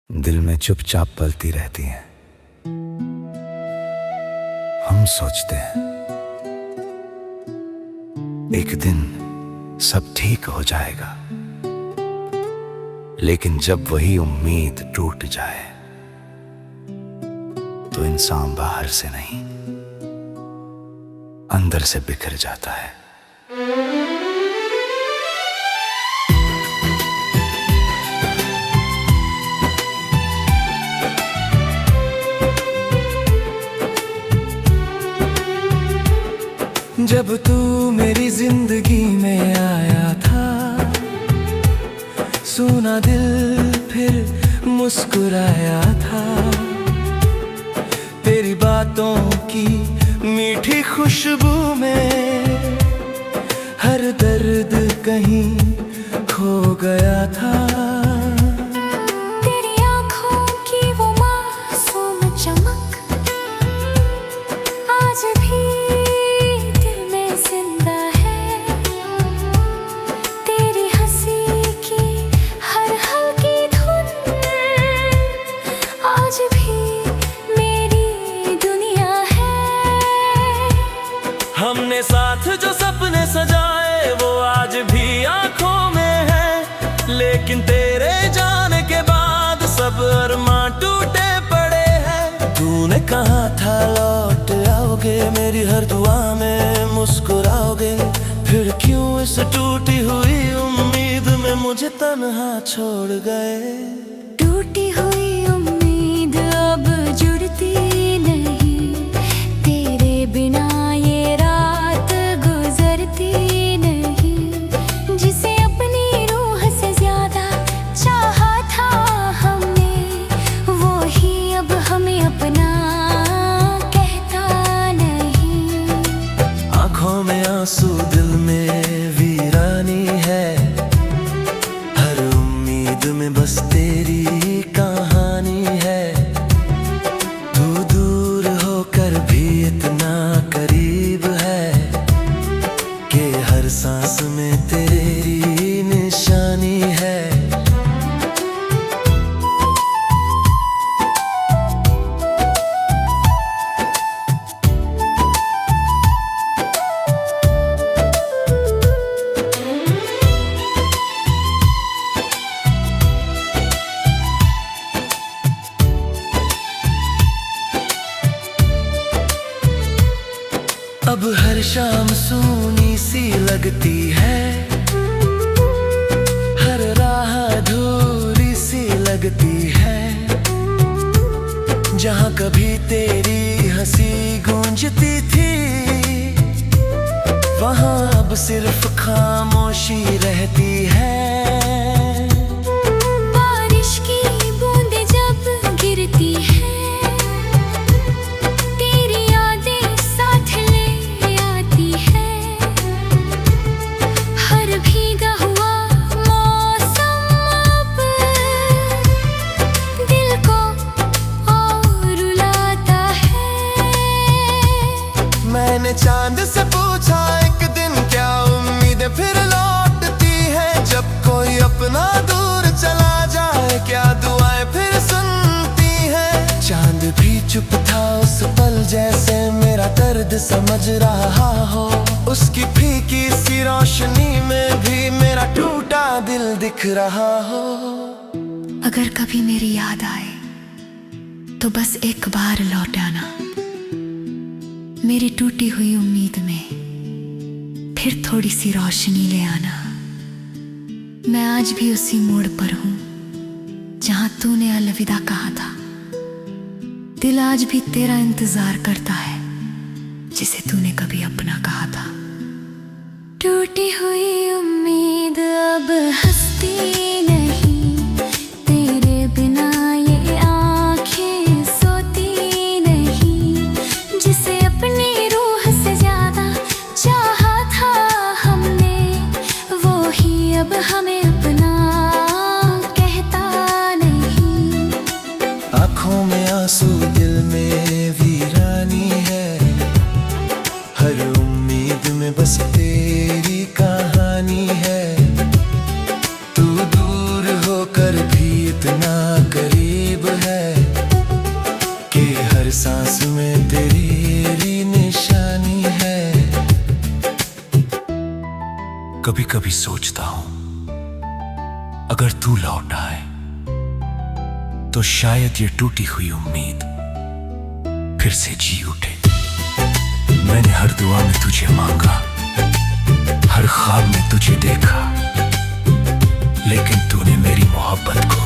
दिल में चुपचाप पलती रहती हैं। हम सोचते हैं एक दिन सब ठीक हो जाएगा, लेकिन जब वही उम्मीद टूट जाए तो इंसान बाहर से नहीं, अंदर से बिखर जाता है। जब तू मेरी जिंदगी में आया था, सुना दिल फिर मुस्कुराया था। तेरी बातों की मीठी खुशबू में हर दर्द कहीं खो गया था। तेरी आँखों की वो मासूम चमक आज भी हमने साथ जो सपने सजाए वो आज भी आंखों में है, लेकिन तेरे जाने के बाद सब अरमां टूटे पड़े हैं। तूने कहा था लौट आओगे, मेरी हर दुआ में मुस्कुराओगे, फिर क्यों इस टूटी हुई उम्मीद में मुझे तन्हा छोड़ गए। टूटी हुई उम्मीद अब जुड़ती नहीं, तेरे बिना ये रात गुजरती नहीं। जिसे अपनी रूह से ज्यादा चाहा था हमने, वो ही अब हमें अपना कहता नहीं। आंखों में आंसू, दिल में वीरानी है, हर उम्मीद में बस तेरी कहानी है। तू दूर होकर भी इतना करीब है कि हर सांस में तेरी निशानी है। अब हर शाम सूनी सी लगती है, हर राह अधूरी सी लगती है। जहाँ कभी तेरी हंसी गूंजती थी, वहाँ अब सिर्फ खामोशी रहती है। बारिश की बूंदें जब गिरती है, मैंने चांद से पूछा एक दिन क्या उम्मीदें फिर लौटती हैं। जब कोई अपना दूर चला जाए क्या दुआएं फिर सुनती हैं। चांद भी चुप था उस पल, जैसे मेरा दर्द समझ रहा हो। उसकी फीकी सी रोशनी में भी मेरा टूटा दिल दिख रहा हो। अगर कभी मेरी याद आए तो बस एक बार लौट आना, मेरी टूटी हुई उम्मीद में फिर थोड़ी सी रोशनी ले आना। मैं आज भी उसी मोड़ पर हूँ जहाँ तूने अलविदा कहा था। दिल आज भी तेरा इंतजार करता है, जिसे तूने कभी अपना कहा था। टूटी हुई उम्मीद अब हंसती नहीं, तेरे बिना ये आँखें सोती नहीं। जिसे अपनी रूह से ज्यादा चाहा था हमने, वो ही अब हमें अपना कहता नहीं। आँखों में आंसू, दिल में वीरानी है, हर उम्मीद में बस तेरी कहानी है। तू दूर होकर भी इतना करीब कभी कभी सोचता हूं अगर तू लौट आए तो शायद ये टूटी हुई उम्मीद फिर से जी उठे। मैंने हर दुआ में तुझे मांगा, हर ख्वाब में तुझे देखा, लेकिन तूने मेरी मोहब्बत को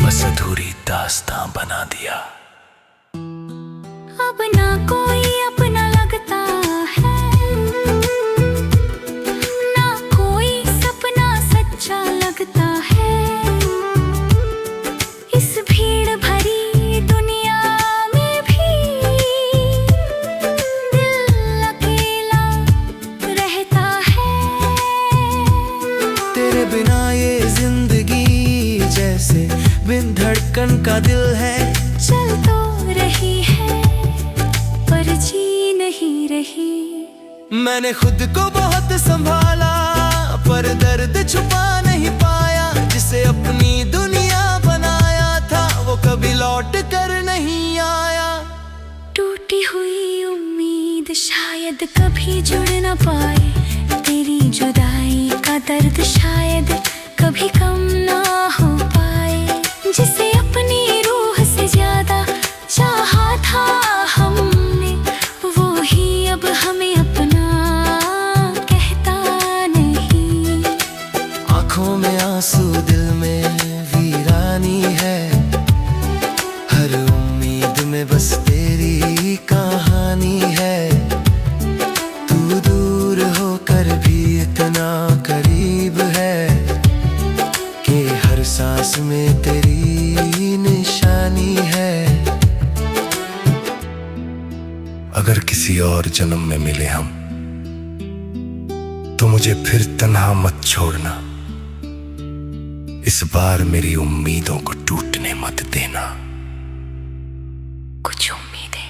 बस अधूरी दास्तां बना दिया। अब ना कोई अपना लगता है, ना कोई सपना सच्चा लगता है। इस भीड़ भरी दुनिया में भी दिल अकेला रहता है। तेरे बिना ये जिंदगी जैसे बिन धड़कन का दिल है। चल तो रही है पर जी नहीं रही। मैंने खुद को बहुत संभाला पर दर्द छुपा नहीं पाया। जिसे अपनी दुनिया बनाया था वो कभी लौट कर नहीं आया। टूटी हुई उम्मीद शायद कभी जुड़ न पाए। तेरी जुदाई का दर्द शायद कभी कम ना हो पाए। जिसे अपनी रूह से ज्यादा चाहा था हमने, वो ही अब हमें अपना कहता नहीं। आंखों में आंसू दिल में वीरानी है। हर उम्मीद में बस तेरी कहानी है। तू दूर होकर भी इतना करीब है कि हर सांस में तेरी निशानी है। अगर किसी और जन्म में मिले हम तो मुझे फिर तन्हा मत छोड़ना। इस बार मेरी उम्मीदों को टूटने मत देना। कुछ उम्मीदें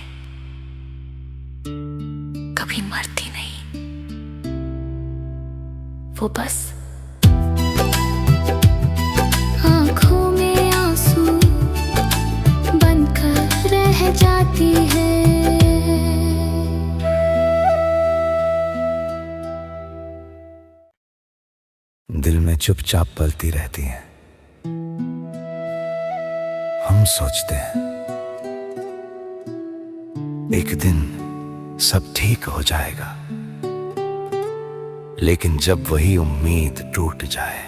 कभी मरती नहीं, वो बस आंखों में आंसू बनकर रह जाती है। दिल में चुपचाप पलती रहती हैं। हम सोचते हैं एक दिन सब ठीक हो जाएगा, लेकिन जब वही उम्मीद टूट जाए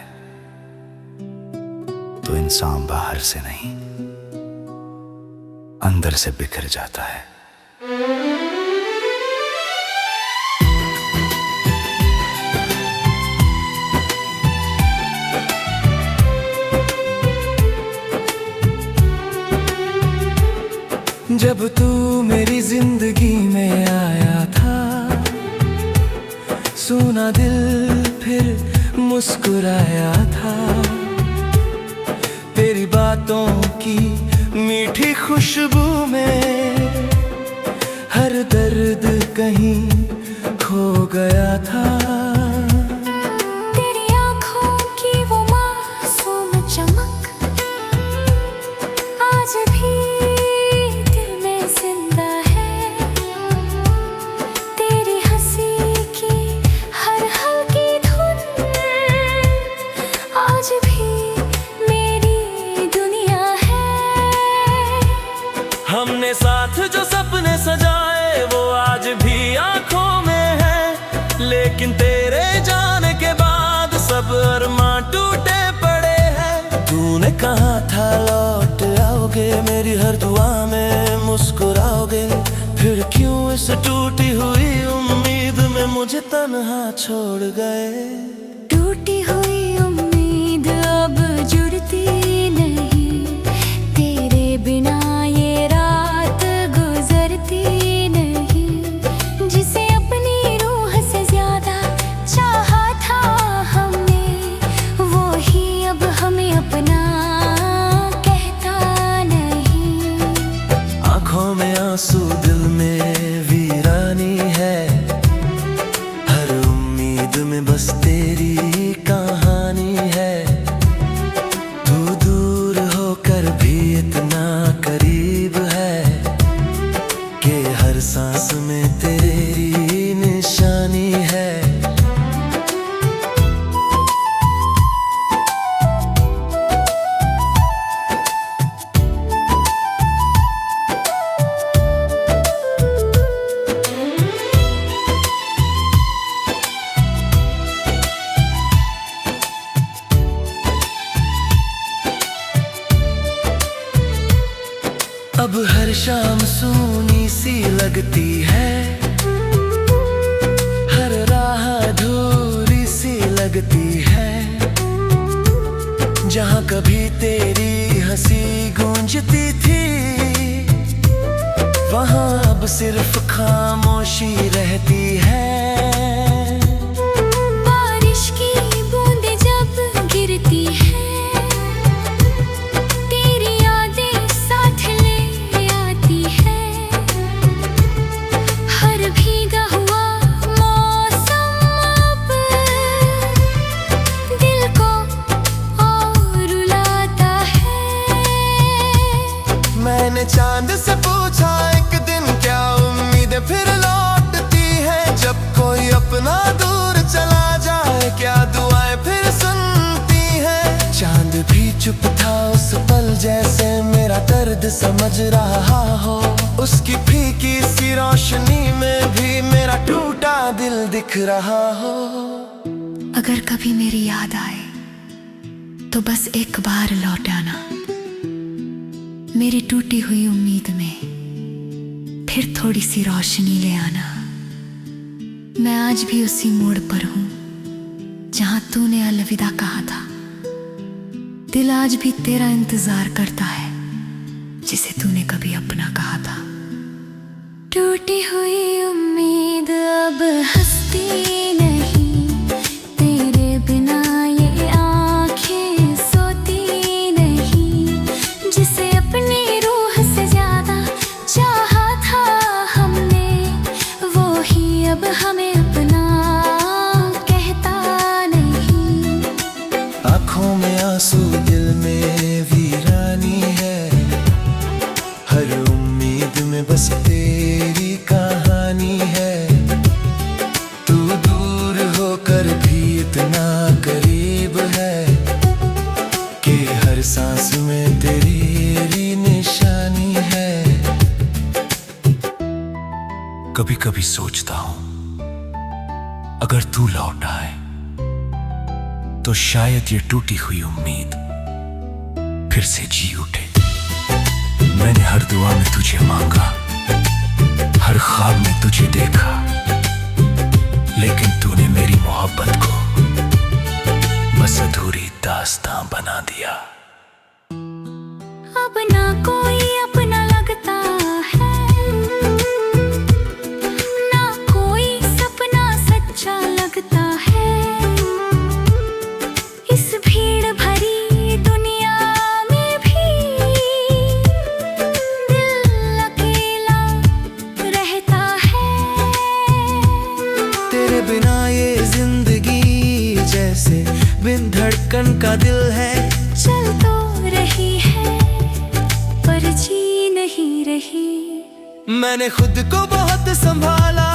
तो इंसान बाहर से नहीं अंदर से बिखर जाता है। जब तू मेरी जिंदगी में आया था, सुना दिल फिर मुस्कुराया था। तेरी बातों की मीठी खुशबू में हर दर्द कहीं खो गया था। तेरी आंखों की वो मासूम चमक आज भी दिल में जिंदा है। तेरी हंसी की हर हल्की धुन आज भी मेरी दुनिया है। हमने साथ जो सपने सजाए वो आज भी आंखों में है। लेकिन तेरे जाने के बाद सब अरमां टूटे पड़े हैं। तूने कहा था लौट आओगे, मेरी हर दुआ में मुस्कुराओगे। फिर क्यों इस टूटी हुई उम्मीद में मुझे तन्हा छोड़ गए। टूटी हुई उम्मीद अब जुड़ती नहीं। तेरे बिना ये रात गुजरती नहीं। जिसे अपनी रूह से ज्यादा चाहा था हमने, वो ही अब हमें अपना कहता नहीं। आंखों में आंसू दिल में वीरानी है। हर उम्मीद में बस तेरी कहानी अब हर शाम सूनी सी लगती है, हर राह अधूरी सी लगती है। जहाँ कभी तेरी हंसी गूंजती थी, वहाँ अब सिर्फ खामोशी रहती है। बारिश की बूंदें जब गिरती है, तेरी यादें साथ ले आती है। हर भीगा हुआ मौसम अब दिल को और रुलाता है। मैंने चांद से पूछा एक दिन क्या उम्मीदें फिर लौटती हैं। जब कोई अपना दूर चला जाए क्या दुआएं फिर सुनती हैं। चांद भी चुप था उस पल, जैसे मेरा दर्द समझ रहा हो। उसकी फीकी सी रोशनी में भी मेरा टूटा दिल दिख रहा हो। अगर कभी मेरी याद आए तो बस एक बार लौट आना, मेरी टूटी हुई उम्मीद में फिर थोड़ी सी रोशनी ले आना। मैं आज भी उसी मोड़ पर हूँ जहाँ तूने अलविदा कहा था। दिल आज भी तेरा इंतजार करता है, जिसे तूने कभी अपना कहा था। टूटी हुई उम्मीद अब हंसती नहीं, तेरे बिना ये आँखें सोती नहीं। जिसे अपनी रूह से ज्यादा चाहा था हमने, वो ही अब हमें अपना कहता नहीं। आँखों में आंसू, दिल में वीरानी है। हर उम्मीद में बस तेरी कहानी है। तू दूर होकर भी इतना करीब है कि हर सांस में तेरी निशानी है। कभी कभी सोचता हूं अगर तू लौट आए तो शायद ये टूटी हुई उम्मीद फिर से जी उठे। मैंने हर दुआ में तुझे मांगा, हर ख्वाब में तुझे देखा, लेकिन तूने मेरी मोहब्बत को बस अधूरी दास्तां बना दिया। अब ना कोई अपना लगता है, ना कोई सपना सच्चा लगता है। इस भीड़ भरी दुनिया में भी दिल अकेला रहता है। तेरे बिना ये जिंदगी जैसे बिन धड़कन का दिल है। चल तो रही है पर जी नहीं रही। मैंने खुद को बहुत संभाला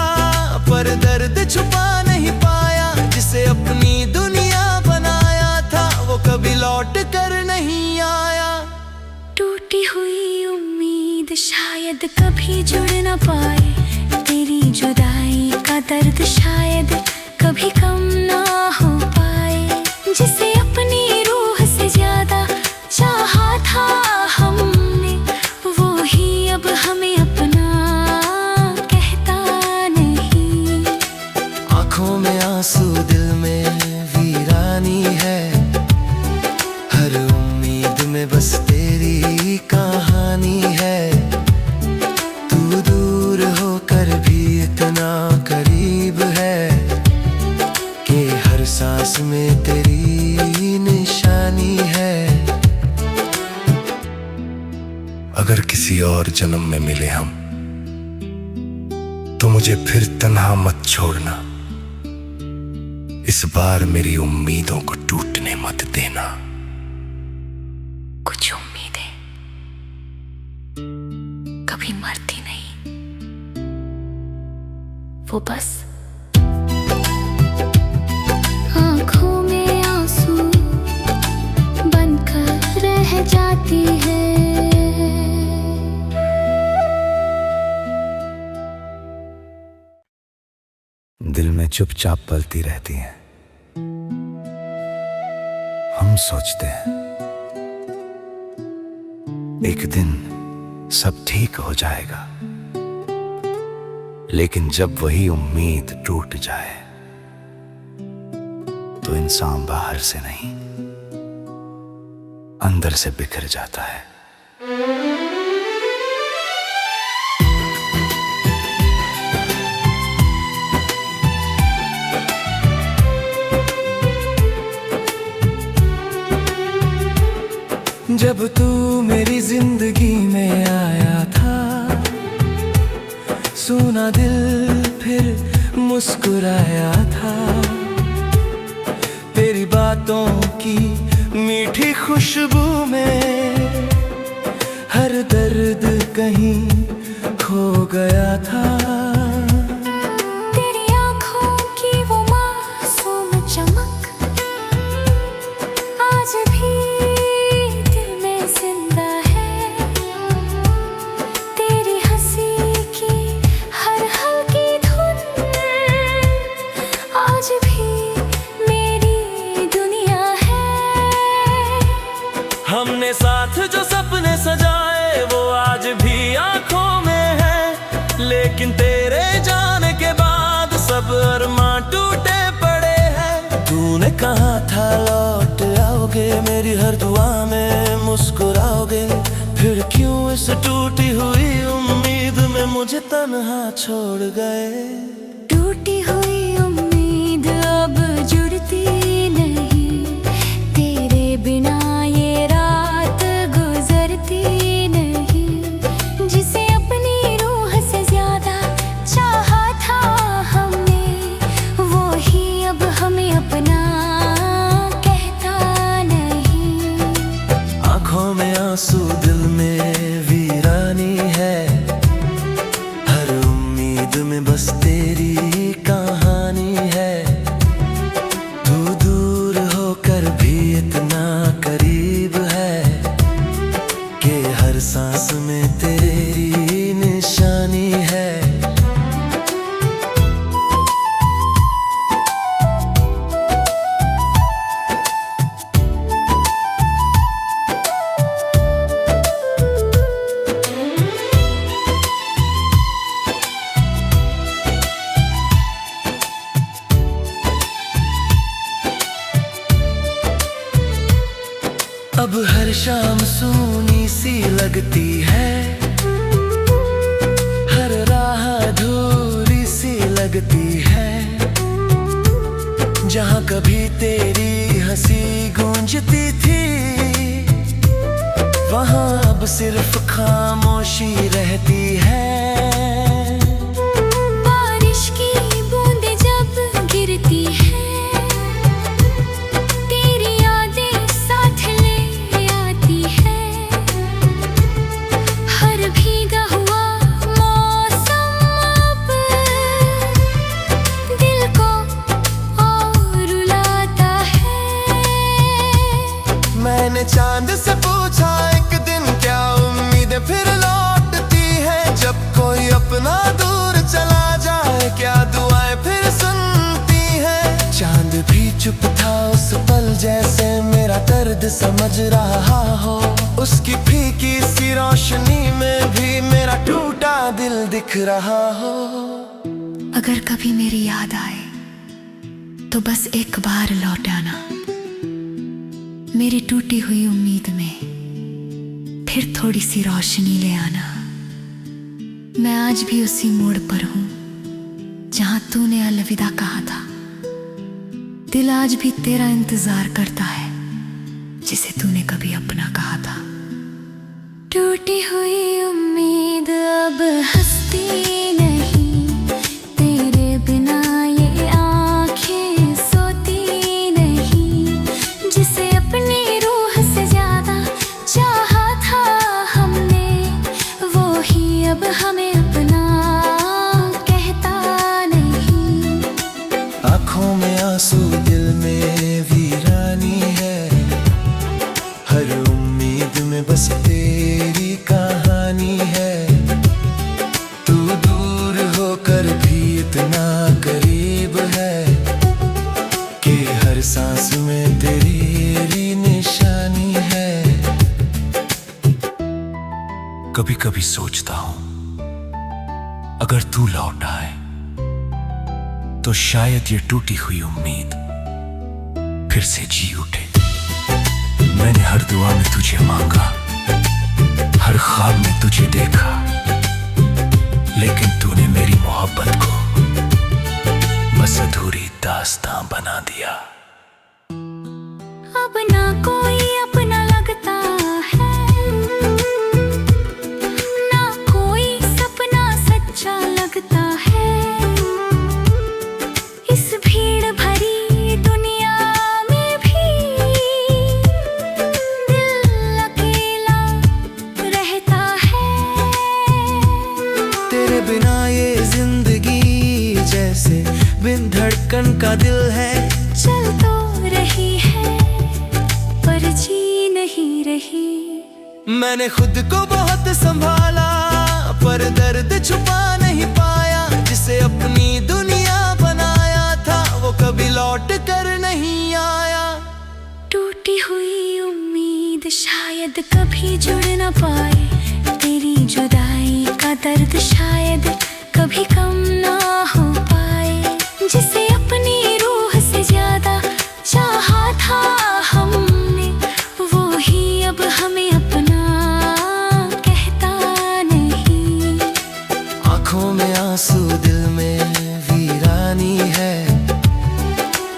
पर दर्द छुपा नहीं पाया। जिसे अपनी दुनिया बनाया था वो कभी लौट कर नहीं आया। टूटी हुई उम्मीद शायद कभी जुड़ न पाए, तेरी जुदाई का दर्द शायद कभी कम ना हो पाए। जिसे अपनी रूह से ज्यादा चाहा था हमने, वो ही अब हमें अपना कहता नहीं। आँखों में आंसू, दिल में वीरानी है। हर उम्मीद में बस तेरी कहानी है। तू दूर होकर भी इतना करीब है कि हर सांस में तेरी निशानी है। अगर किसी और जन्म में मिले हम तो मुझे फिर तन्हा मत छोड़ना। इस बार मेरी उम्मीदों को टूटने मत देना। कुछ उम्मीदें कभी मरती नहीं, वो बस आँखों में आंसू बनकर रह जाती है। दिल में चुपचाप पलती रहती हैं। हम सोचते हैं एक दिन सब ठीक हो जाएगा। लेकिन जब वही उम्मीद टूट जाए तो इंसान बाहर से नहीं, अंदर से बिखर जाता है। जब तू मेरी जिंदगी में आया था, सुना दिल फिर मुस्कुराया था। तेरी बातों की मीठी खुशबू में हर दर्द कहीं खो गया था। तेरी आँखों की वो मासूम चमक आज भी दिल में जिंदा है। तेरी हंसी की हर हल्की धुन आज भी मेरी दुनिया है। हमने साथ जो सपने सजाए वो आज भी आंखों में है। लेकिन तेरे जाने के बाद सब अरमां टूटे पड़े हैं। तूने कहा था लौट आओगे, मेरी हर दुआ में मुस्कुराओगे। फिर क्यों इस टूटी हुई उम्मीद में मुझे तन्हा छोड़ गए। टूटी हुई उम्मीद अब जुड़ती नहीं, तेरे बिना ये रात गुजरती नहीं। जिसे अपनी रूह से ज्यादा चाहा था हमने, वो ही अब हमें अपना कहता नहीं। आंखों में आंसू, दिल में वीरानी है। हर उम्मीद में बस तेरी कहानी है। तू दूर होकर भी इतना करीब है कि हर सांस में तेरी निशानी है। अब हर शाम सूनी सी लगती है, हर राह अधूरी सी लगती है। जहाँ कभी तेरी हंसी गूंजती थी, वहाँ अब सिर्फ खामोशी रहती है। बारिश की बूंदें जब गिरती है, तेरी यादें साथ ले आती है। हर भीगा हुआ मौसम अब दिल को और रुलाता है। मैंने चांद से पूछा एक दिन क्या उम्मीदें फिर लौटती है। जब कोई अपना दूर चला जाए क्या दुआएं फिर सुनती है। चांद भी चुप था उस पल, जैसे मेरा दर्द समझ रहा हो। उसकी फीकी सी रोशनी में भी मेरा टूटा दिल दिख रहा हो। अगर कभी मेरी याद आए तो बस एक बार लौट आना, मेरी टूटी हुई उम्मीद में फिर थोड़ी सी रोशनी ले आना। मैं आज भी उसी मोड़ पर हूँ जहाँ तूने अलविदा कहा था। दिल आज भी तेरा इंतजार करता है, जिसे तूने कभी अपना कहा था। टूटी हुई उम्मीद अब हंसती नहीं, तेरे बिना ये आँखें सोती नहीं। जिसे अपनी रूह से ज्यादा चाहा था हमने, वो ही अब हमें अपना कहता नहीं। आँखों में आंसू, दिल में वीरानी है। हर उम्मीद में बस तेरी कहानी है। तू दूर होकर भी इतना करीब है कि हर सांस में तेरी निशानी है। कभी कभी सोचता हूं अगर तू लौट आए तो शायद ये टूटी हुई उम्मीद फिर से जी उठे। मैंने हर दुआ में तुझे मांगा, हर ख्वाब में तुझे देखा, लेकिन तूने मेरी मोहब्बत को बस अधूरी दास्तां बना दिया। अब ना कोई अपना लगता है, ना कोई सपना सच्चा लगता है। इस भीड़ भरी दुनिया में भी दिल अकेला रहता है। तेरे बिना ये जिंदगी जैसे बिन धड़कन का दिल है। चल तो रही है पर जी नहीं रही। मैंने खुद को बहुत संभाला पर दर्द छुपा नहीं पाया। जिसे अपनी दुनिया बनाया था वो कभी लौट कर नहीं आया। टूटी हुई उम्मीद शायद कभी जुड़ न पाए। तेरी जुदाई का दर्द शायद कभी कम ना हो पाए। जिसे अपनी रूह से ज्यादा चाहा था हमने, वो ही अब हमें अपना कहता नहीं। आंखों में आंसू, दिल में वीरानी है।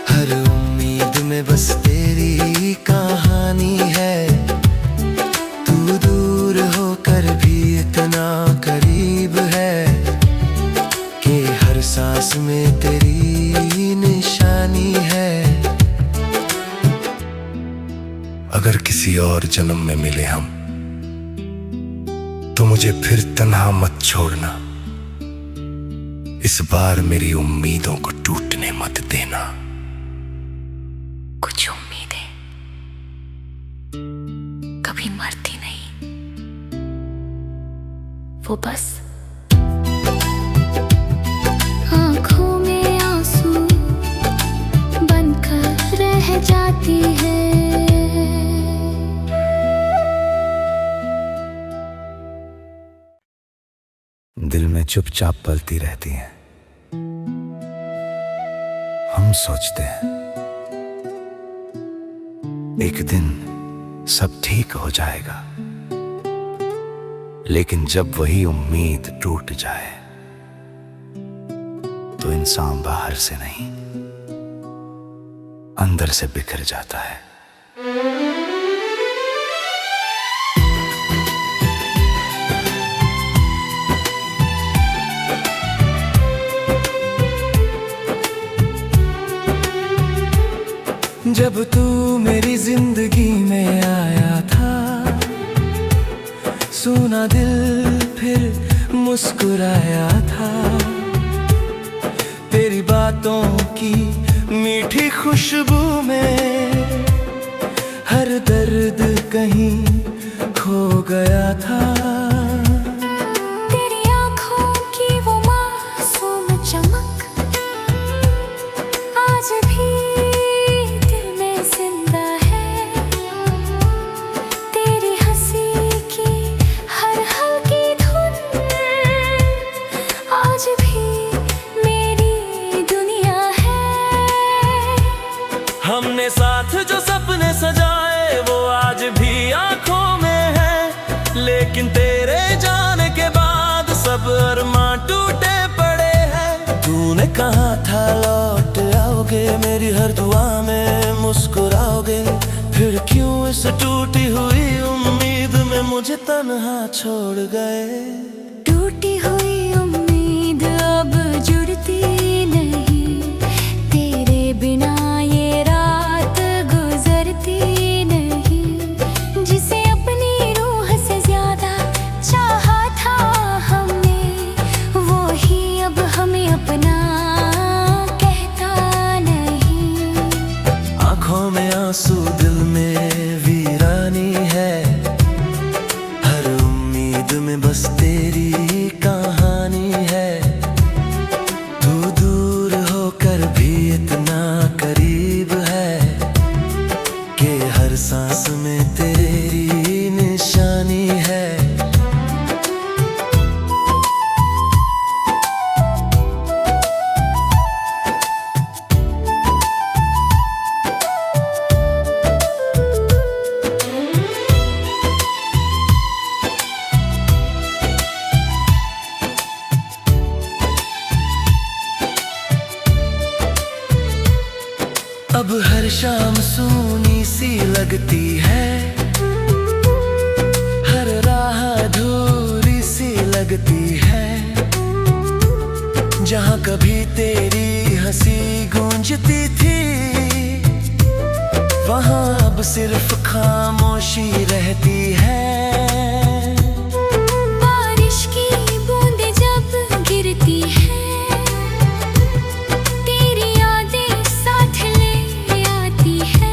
हर उम्मीद में बस तेरी कहानी है। तू दूर होकर भी इतना करीब है कि हर सांस में तेरी निशानी है। अगर किसी और जन्म में मिले हम तो मुझे फिर तन्हा मत छोड़ना। इस बार मेरी उम्मीदों को टूटने मत देना। कुछ उम्मीदें कभी मरती नहीं, वो बस आंखों में आंसू बनकर रह जाती है। दिल में चुपचाप पलती रहती हैं। हम सोचते हैं एक दिन सब ठीक हो जाएगा, लेकिन जब वही उम्मीद टूट जाए तो इंसान बाहर से नहीं अंदर से बिखर जाता है। जब तू मेरी जिंदगी में आया था, सुना दिल फिर मुस्कुराया था। तेरी बातों की मीठी खुशबू में हर दर्द कहीं खो गया था। तेरी आंखों की वो मासूम चमक आज भी दिल में जिंदा है। तेरी हंसी की हर हल्की धुन आज भी मेरी दुनिया है। हमने साथ जो सपने सजाए वो आज भी आंखों में है, लेकिन तेरे जाने के बाद सब अरमां टूटे पड़े हैं। तूने कहा था लौट आओगे, मेरी हर दुआ में मुस्कुराओगे, फिर क्यों इस टूटी हुई उम्मीद में मुझे तन्हा छोड़ गए। टूटी हुई उम्मीद अब जुड़ती नहीं, तेरे बिना ये रात गुजरती नहीं। जिसे अपनी रूह से ज्यादा चाहा था हमने, वो ही अब हमें अपना कहता नहीं। आंखों में आंसू, दिल में वीरानी है। हर उम्मीद में बस तेरी कहानी लगती है, हर राह अधूरी सी लगती है। जहाँ कभी तेरी हंसी गूंजती थी, वहाँ अब सिर्फ खामोशी रहती है। बारिश की बूंदें जब गिरती हैं, तेरी यादें साथ ले आती हैं।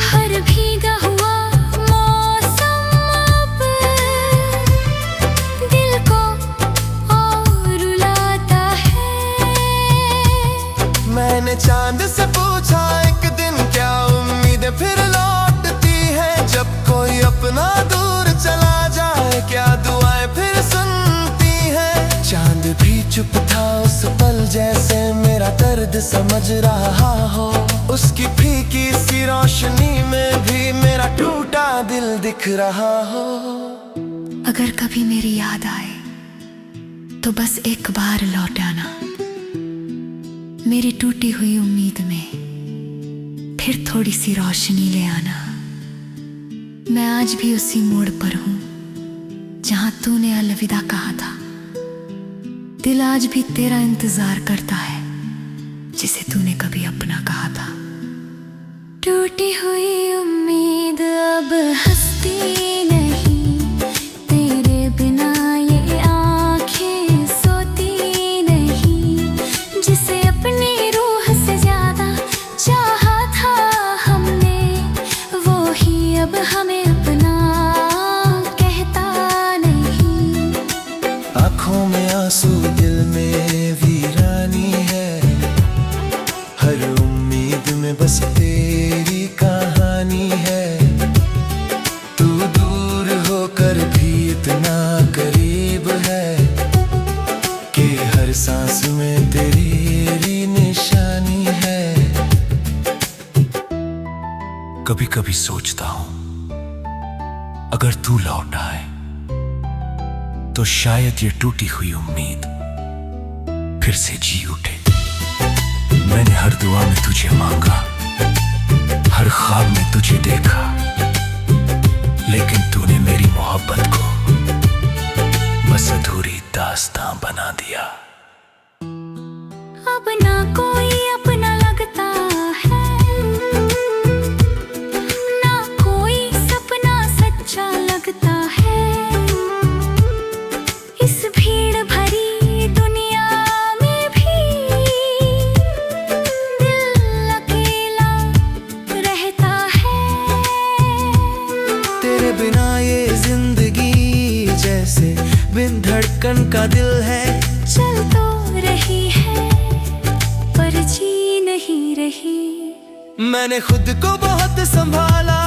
हर भीगा हुआ मौसम अब दिल को और रुलाता है। मैंने चांद से पूछा एक दिन क्या उम्मीदें फिर लौटती हैं। जब कोई अपना दूर चला जाए, क्या दुआएं फिर सुनती हैं। चांद भी चुप था उस पल, जैसे मेरा दर्द समझ रहा हो। उसकी फीकी सी रोशनी में भी मेरा टूटा दिल दिख रहा हो। अगर कभी मेरी याद आए तो बस एक बार लौट आना, मेरी टूटी हुई उम्मीद में फिर थोड़ी सी रोशनी ले आना। मैं आज भी उसी मोड़ पर हूँ जहाँ तूने अलविदा कहा था। दिल आज भी तेरा इंतजार करता है, जिसे तूने कभी अपना कहा था। टूटी हुई उम्मीद अब हंसती नहीं, तेरे बिना ये आँखें सोती नहीं। जिसे अपनी रूह से ज्यादा चाहा था हमने, वो ही अब हमें अपना कहता नहीं। आँखों में आंसू, दिल में वीरानी है। हर उम्मीद में बस तेरी कहानी है। तू दूर होकर भी इतना करीब है कि हर सांस में तेरी निशानी है। कभी कभी सोचता हूं, अगर तू लौट आए तो शायद ये टूटी हुई उम्मीद फिर से जी उठे। मैंने हर दुआ में तुझे मांगा, हर ख्वाब में तुझे देखा, लेकिन तूने मेरी मोहब्बत को बस अधूरी दास्तां बना दिया। अब ना कोई अपना लगता है, ना कोई सपना सच्चा लगता है। इस भीड़ भरी दुनिया में भी दिल अकेला रहता है। तेरे बिना ये जिंदगी जैसे बिन धड़कन का दिल है। चल तो रही है पर जी नहीं रही। मैंने खुद को बहुत संभाला,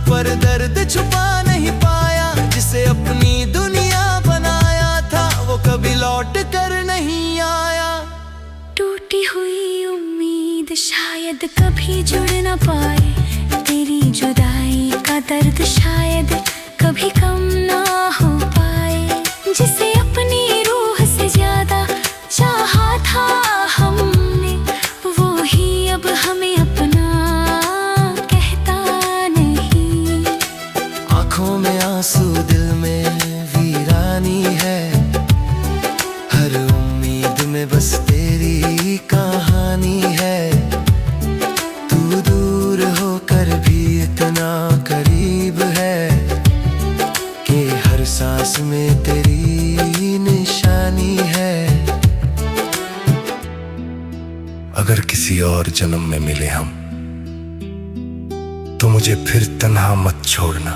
पर दर्द छुपा नहीं पाया। जिसे अपनी दुनिया बनाया था, वो कभी लौट कर नहीं आया। टूटी हुई उम्मीद शायद कभी जुड़ न पाए, तेरी जुदाई का दर्द शायद कभी कम ना हो पाए। जिसे अपनी रूह से ज्यादा चाहा था हमने, वो ही अब हमें अपना कहता नहीं। आँखों में आंसू, दिल में वीरानी है। हर उम्मीद में बस तेरी कहानी है। तू दूर होकर भी इतना करीब है कि हर सांस में तेरी निशानी है। अगर किसी और जन्म में मिले हम, तो मुझे फिर तन्हा मत छोड़ना।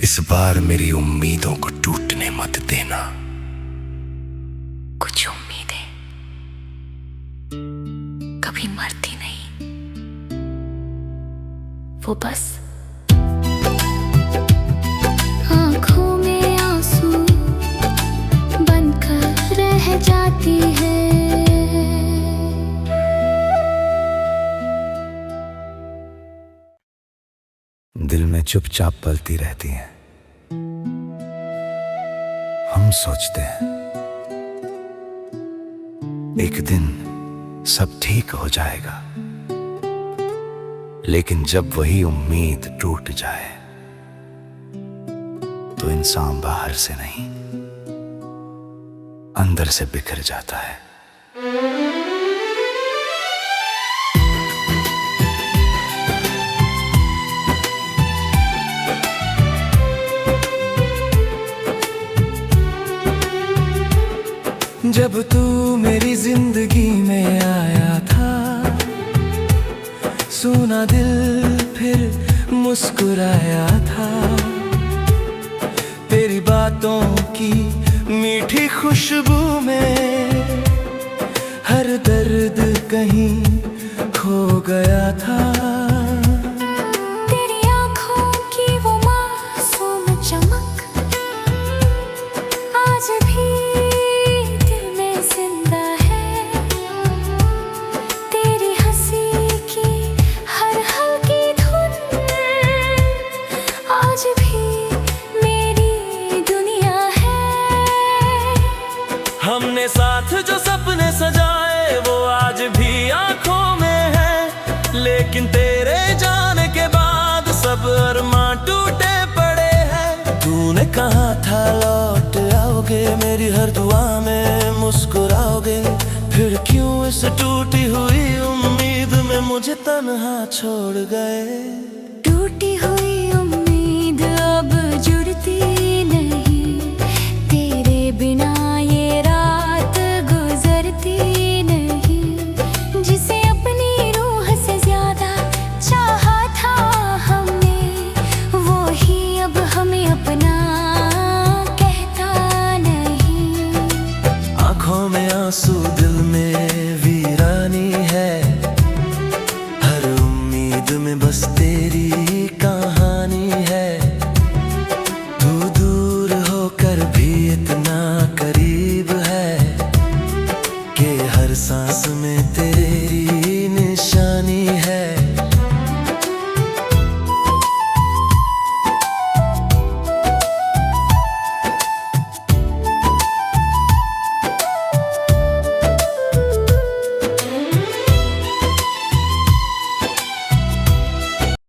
इस बार मेरी उम्मीदों को टूटने मत देना। कुछ उम्मीदें कभी मरती नहीं, वो बस आँखों में आंसू बनकर रह जाती है। दिल में चुपचाप पलती रहती हैं। हम सोचते हैं एक दिन सब ठीक हो जाएगा, लेकिन जब वही उम्मीद टूट जाए तो इंसान बाहर से नहीं, अंदर से बिखर जाता है। जब तू मेरी जिंदगी में आया था, सुना दिल फिर मुस्कुराया था। तेरी बातों की मीठी खुशबू में हर दर्द कहीं खो गया था। तेरी आंखों की वो मासूम चमक आज भी दिल में जिंदा है। तेरी हंसी की हर हल्की धुन आज भी मेरी दुनिया है। हमने साथ जो सपने सजाए वो आज भी आंखों में है, लेकिन तेरे जाने के बाद सब अरमां टूटे पड़े हैं। तूने कहा था लौट आओगे, मेरी हर दुआ में मुस्कुराओगे, फिर क्यों इस टूटी हुई उम्मीद में मुझे तन्हा छोड़ गए।